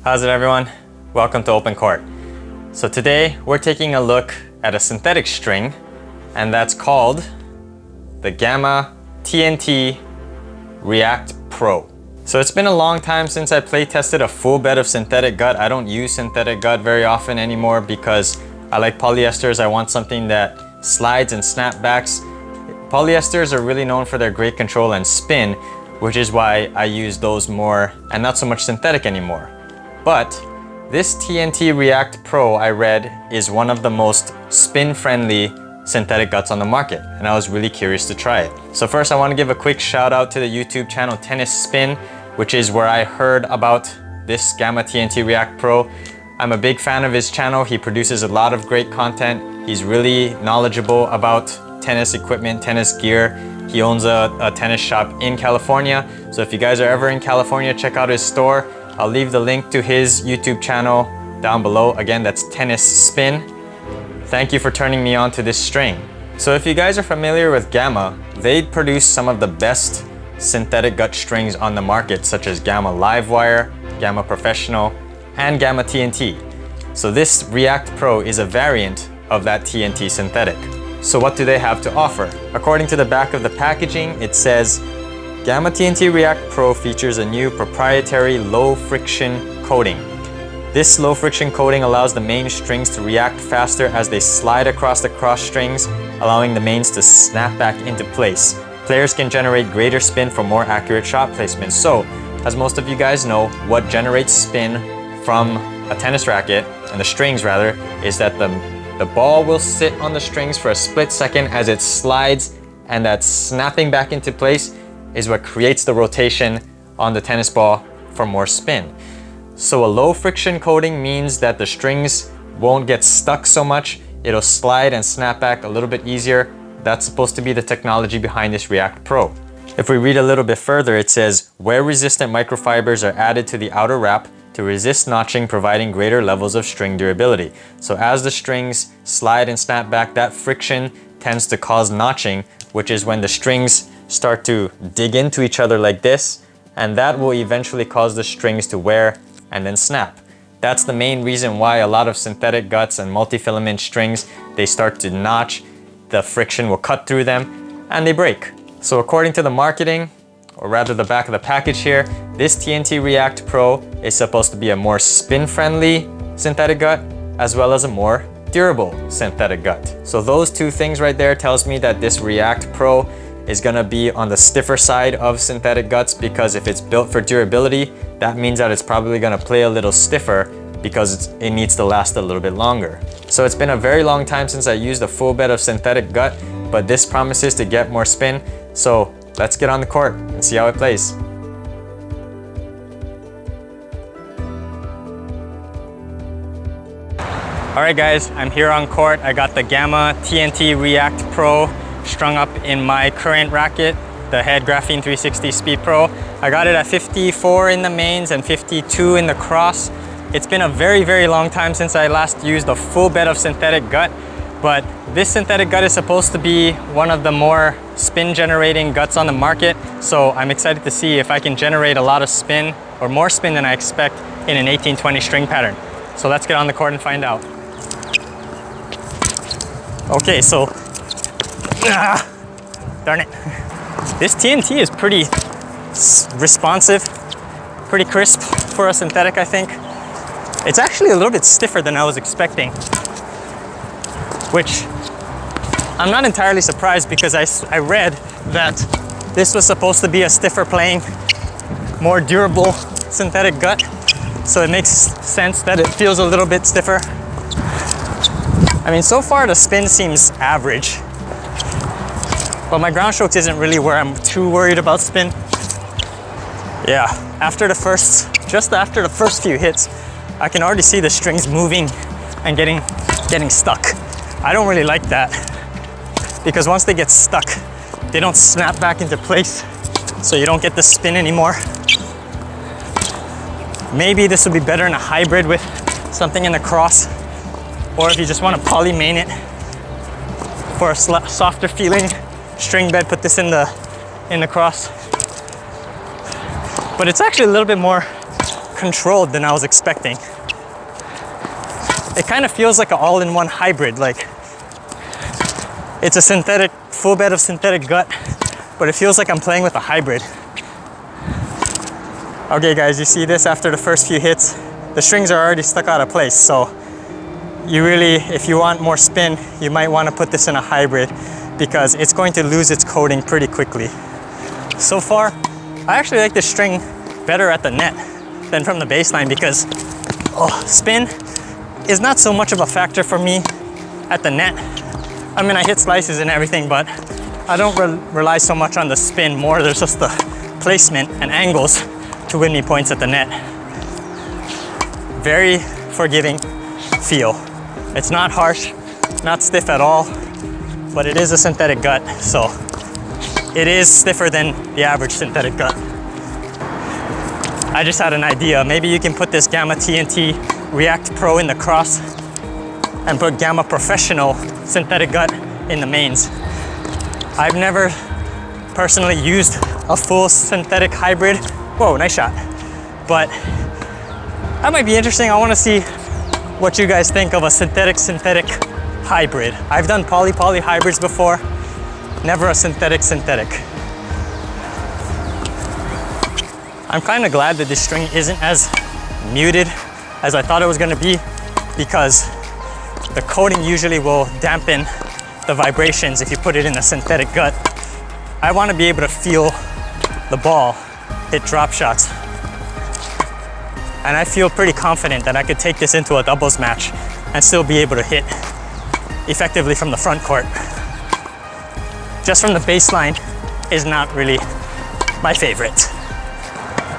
How's it, everyone? Welcome to OpenCourt. So today we're taking a look at a synthetic string, and that's called the Gamma TNT React Pro. So it's been a long time since I play tested a full bed of synthetic gut. I don't use synthetic gut very often anymore because I like polyesters. I want something that slides and snapbacks. Polyesters are really known for their great control and spin, which is why I use those more and not so much synthetic anymore. But this TNT React Pro, I read, is one of the most spin-friendly synthetic guts on the market, and I was really curious to try it. So first I want to give a quick shout out to the YouTube channel Tennispin, which is where I heard about this Gamma TNT React Pro. I'm a big fan of his channel. He produces a lot of great content. He's really knowledgeable about tennis equipment, tennis gear. He owns a tennis shop in California. So if you guys are ever in California, check out his store. I'll leave the link to his YouTube channel down below. Again, that's Tennispin. Thank you for turning me on to this string. So if you guys are familiar with Gamma, they produce some of the best synthetic gut strings on the market, such as Gamma Livewire, Gamma Professional, and Gamma TNT. So this React Pro is a variant of that TNT synthetic. So what do they have to offer? According to the back of the packaging, it says, Gamma TNT React Pro features a new proprietary low-friction coating. This low-friction coating allows the main strings to react faster as they slide across the cross strings, allowing the mains to snap back into place. Players can generate greater spin for more accurate shot placement. So, as most of you guys know, what generates spin from a tennis racket, and the strings rather, is that the ball will sit on the strings for a split second as it slides, and that snapping back into place is what creates the rotation on the tennis ball for more spin. So a low friction coating means that the strings won't get stuck so much. It'll slide and snap back a little bit easier. That's supposed to be the technology behind this React Pro. If we read a little bit further, it says, wear-resistant microfibers are added to the outer wrap to resist notching, providing greater levels of string durability. So as the strings slide and snap back, that friction tends to cause notching, which is when the strings start to dig into each other like this, and that will eventually cause the strings to wear and then snap. That's the main reason why a lot of synthetic guts and multi-filament strings, they start to notch, the friction will cut through them, and they break. So according to the marketing, or rather the back of the package here, this TNT React Pro is supposed to be a more spin-friendly synthetic gut, as well as a more durable synthetic gut. So those two things right there tells me that this React Pro is gonna be on the stiffer side of synthetic guts, because if it's built for durability, that means that it's probably gonna play a little stiffer because it needs to last a little bit longer. So it's been a very long time since I used a full bed of synthetic gut, but this promises to get more spin. So let's get on the court and see how it plays. All right guys, I'm here on court. I got the Gamma TNT React Pro strung up in my current racket, the Head Graphene 360 Speed Pro. I got it at 54 in the mains and 52 in the cross. It's been a very, very long time since I last used a full bed of synthetic gut, but this synthetic gut is supposed to be one of the more spin generating guts on the market. So I'm excited to see if I can generate a lot of spin, or more spin than I expect, in an 18-20 string pattern. So let's get on the court and find out. Okay, so darn it. This TNT is pretty responsive, pretty crisp for a synthetic, I think. It's actually a little bit stiffer than I was expecting, which I'm not entirely surprised, because I read that this was supposed to be a stiffer playing, more durable synthetic gut. So it makes sense that it feels a little bit stiffer. I mean, so far the spin seems average, but my ground strokes isn't really where I'm too worried about spin. Yeah, just after the first few hits, I can already see the strings moving and getting stuck. I don't really like that, because once they get stuck, they don't snap back into place, so you don't get the spin anymore. Maybe this would be better in a hybrid with something in the cross, or if you just want to poly main it for a softer feeling string bed, put this in the cross. But it's actually a little bit more controlled than I was expecting. It kind of feels like an all-in-one hybrid. Like it's a synthetic, full bed of synthetic gut, but it feels like I'm playing with a hybrid. Okay guys, you see this after the first few hits? The strings are already stuck out of place, so you really, if you want more spin, you might want to put this in a hybrid because it's going to lose its coating pretty quickly. So far, I actually like this string better at the net than from the baseline because spin is not so much of a factor for me at the net. I mean, I hit slices and everything, but I don't rely so much on the spin. More there's just the placement and angles to win me points at the net. Very forgiving feel. It's not harsh, not stiff at all, but it is a synthetic gut, so it is stiffer than the average synthetic gut. I just had an idea. Maybe you can put this Gamma TNT React Pro in the cross and put Gamma Professional synthetic gut in the mains. I've never personally used a full synthetic hybrid. Whoa, nice shot. But that might be interesting. I want to see what you guys think of a synthetic hybrid. I've done poly hybrids before, never a synthetic. I'm kind of glad that this string isn't as muted as I thought it was going to be because the coating usually will dampen the vibrations if you put it in a synthetic gut. I want to be able to feel the ball hit drop shots. And I feel pretty confident that I could take this into a doubles match and still be able to hit effectively from the front court. Just from the baseline is not really my favorite.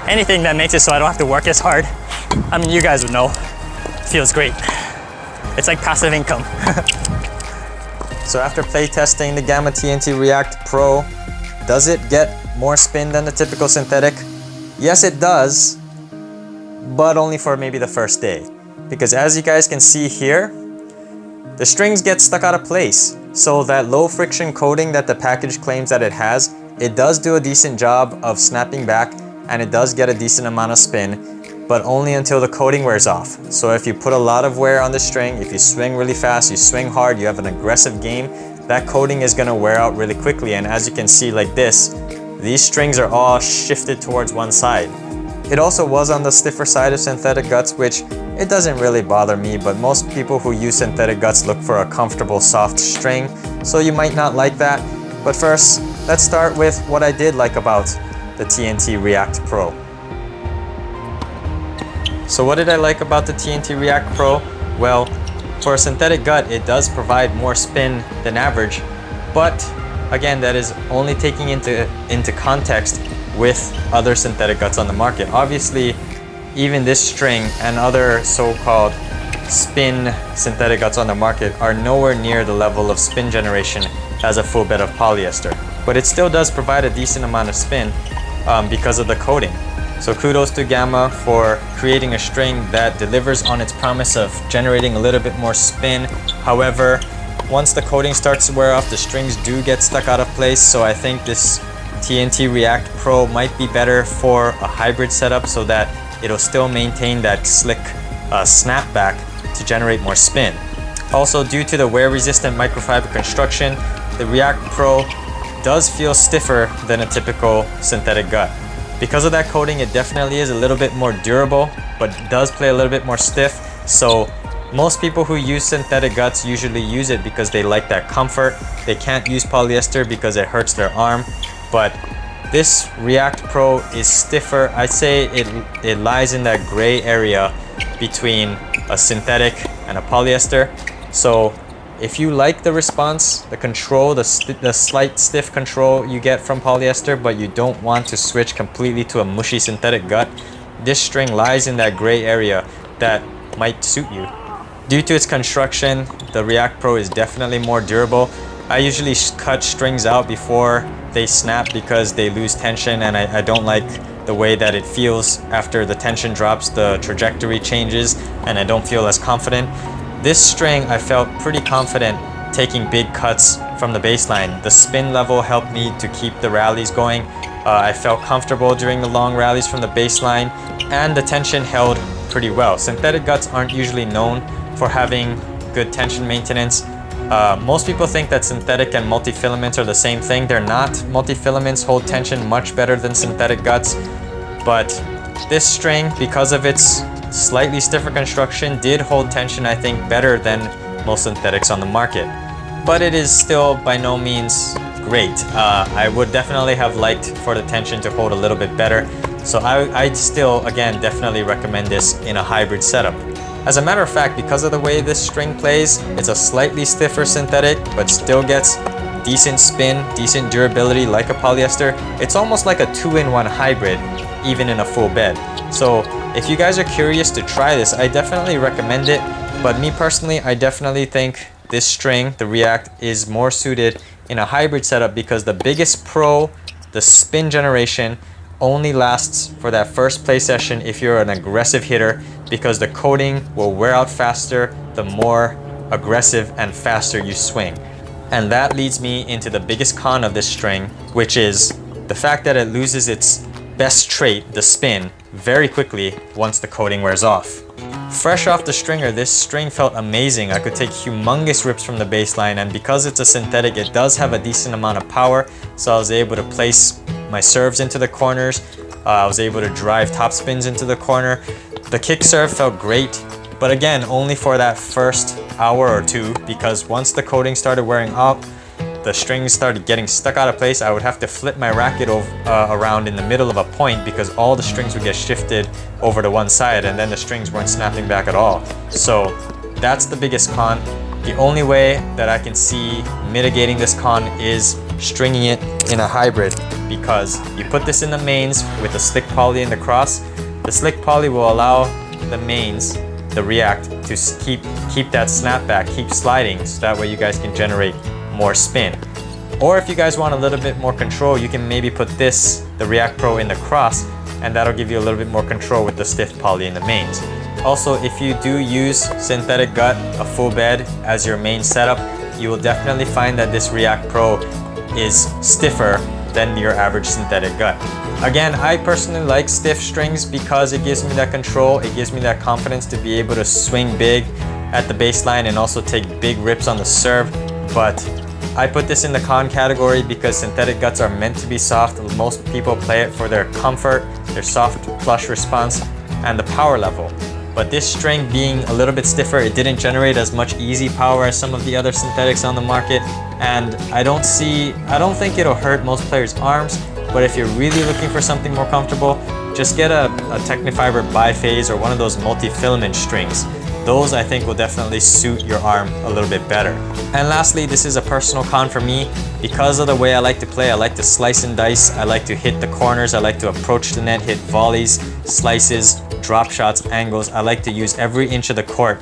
Anything that makes it so I don't have to work as hard, I mean, you guys would know, feels great. It's like passive income. So after play testing the Gamma TNT React Pro, does it get more spin than the typical synthetic? Yes, it does, but only for maybe the first day. Because as you guys can see here, the strings get stuck out of place. So that low friction coating that the package claims that it has, it does do a decent job of snapping back and it does get a decent amount of spin, but only until the coating wears off. So if you put a lot of wear on the string, if you swing really fast, you swing hard, you have an aggressive game, that coating is gonna wear out really quickly. And as you can see like this, these strings are all shifted towards one side. It also was on the stiffer side of synthetic guts, which it doesn't really bother me, but most people who use synthetic guts look for a comfortable, soft string, so you might not like that. But first, let's start with what I did like about the TNT React Pro. So what did I like about the TNT React Pro? Well, for a synthetic gut, it does provide more spin than average, but again, that is only taking into context with other synthetic guts on the market. Obviously, even this string and other so-called spin synthetic guts on the market are nowhere near the level of spin generation as a full bed of polyester. But it still does provide a decent amount of spin because of the coating. So kudos to Gamma for creating a string that delivers on its promise of generating a little bit more spin. However, once the coating starts to wear off, the strings do get stuck out of place. So I think this TNT React Pro might be better for a hybrid setup so that it'll still maintain that slick snapback to generate more spin. Also, due to the wear-resistant microfiber construction, the React Pro does feel stiffer than a typical synthetic gut. Because of that coating, it definitely is a little bit more durable, but does play a little bit more stiff. So most people who use synthetic guts usually use it because they like that comfort. They can't use polyester because it hurts their arm. But this React Pro is stiffer. I'd say it lies in that gray area between a synthetic and a polyester. So if you like the response, the control, the slight stiff control you get from polyester, but you don't want to switch completely to a mushy synthetic gut, this string lies in that gray area that might suit you. Due to its construction, the React Pro is definitely more durable. I usually cut strings out before they snap because they lose tension, and I don't like the way that it feels after the tension drops, the trajectory changes, and I don't feel as confident. This string, I felt pretty confident taking big cuts from the baseline. The spin level helped me to keep the rallies going, I felt comfortable during the long rallies from the baseline, and the tension held pretty well. Synthetic guts aren't usually known for having good tension maintenance. Most people think that synthetic and multifilaments are the same thing. They're not. Multifilaments hold tension much better than synthetic guts, but this string, because of its slightly stiffer construction, did hold tension, I think, better than most synthetics on the market. But it is still by no means great. I would definitely have liked for the tension to hold a little bit better. So I'd still, again, definitely recommend this in a hybrid setup. As a matter of fact, because of the way this string plays, it's a slightly stiffer synthetic, but still gets decent spin, decent durability like a polyester. It's almost like a 2-in-1 hybrid, even in a full bed. So if you guys are curious to try this, I definitely recommend it. But me personally, I definitely think this string, the React, is more suited in a hybrid setup because the biggest pro, the spin generation, only lasts for that first play session if you're an aggressive hitter, because the coating will wear out faster the more aggressive and faster you swing. And that leads me into the biggest con of this string, which is the fact that it loses its best trait, the spin, very quickly once the coating wears off. Fresh off the stringer, this string felt amazing. I could take humongous rips from the baseline, and because it's a synthetic, it does have a decent amount of power, so I was able to place my serves into the corners. I was able to drive top spins into the corner. The kick serve felt great, but again, only for that first hour or two, because once the coating started wearing off, the strings started getting stuck out of place. I would have to flip my racket around in the middle of a point because all the strings would get shifted over to one side, and then the strings weren't snapping back at all. So that's the biggest con. The only way that I can see mitigating this con is stringing it in a hybrid, because you put this in the mains with the slick poly in the cross. The slick poly will allow the mains, the React, to keep that snapback, keep sliding, so that way you guys can generate more spin. Or if you guys want a little bit more control, you can maybe put this, the React Pro, in the cross, and that'll give you a little bit more control with the stiff poly in the mains. Also, if you do use synthetic gut, a full bed, as your main setup, you will definitely find that this React Pro is stiffer than your average synthetic gut. Again, I personally like stiff strings because it gives me that control, it gives me that confidence to be able to swing big at the baseline and also take big rips on the serve. But I put this in the con category because synthetic guts are meant to be soft. Most people play it for their comfort, their soft flush response, and the power level. But this string being a little bit stiffer, it didn't generate as much easy power as some of the other synthetics on the market. And I don't think it'll hurt most players' arms, but if you're really looking for something more comfortable, just get a Technifiber biphase or one of those multi-filament strings. Those, I think, will definitely suit your arm a little bit better. And lastly, this is a personal con for me. Because of the way I like to play, I like to slice and dice, I like to hit the corners, I like to approach the net, hit volleys, slices, drop shots, angles. I like to use every inch of the court.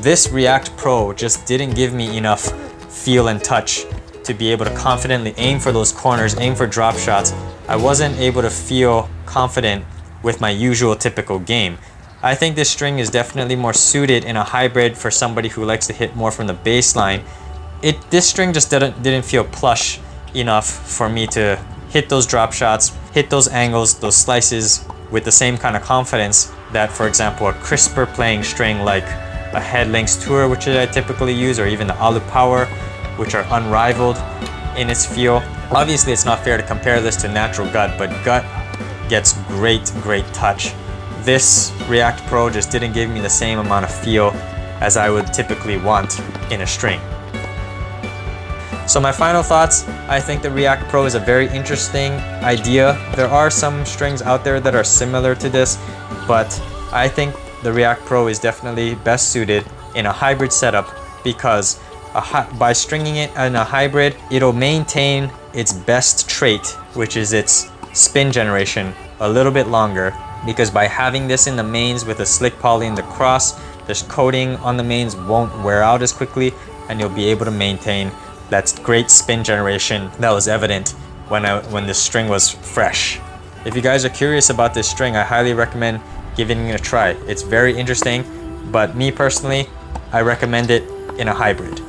This React Pro just didn't give me enough feel and touch to be able to confidently aim for those corners, aim for drop shots. I wasn't able to feel confident with my usual typical game. I think this string is definitely more suited in a hybrid for somebody who likes to hit more from the baseline. This string just didn't feel plush enough for me to hit those drop shots, hit those angles, those slices with the same kind of confidence that, for example, a crisper playing string like a Head Links Tour, which I typically use, or even the Alu Power, which are unrivaled in its feel. Obviously, it's not fair to compare this to natural gut, but gut gets great touch. This React Pro just didn't give me the same amount of feel as I would typically want in a string. So my final thoughts, I think the React Pro is a very interesting idea. There are some strings out there that are similar to this, but I think the React Pro is definitely best suited in a hybrid setup because by stringing it in a hybrid, it'll maintain its best trait, which is its spin generation, a little bit longer, because by having this in the mains with a slick poly in the cross, this coating on the mains won't wear out as quickly, and you'll be able to maintain that great spin generation that was evident when this string was fresh. If you guys are curious about this string, I highly recommend giving it a try. It's very interesting, but me personally, I recommend it in a hybrid.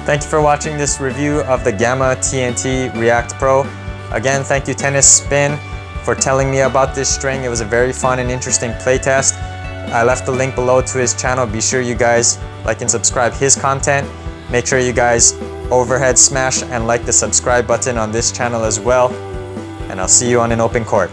Thank you for watching this review of the Gamma TNT React Pro. Again, thank you tennispin for telling me about this string. It was a very fun and interesting playtest. I left the link below to his channel. Be sure you guys like and subscribe his content. Make sure you guys overhead smash and like the subscribe button on this channel as well. And I'll see you on an open court.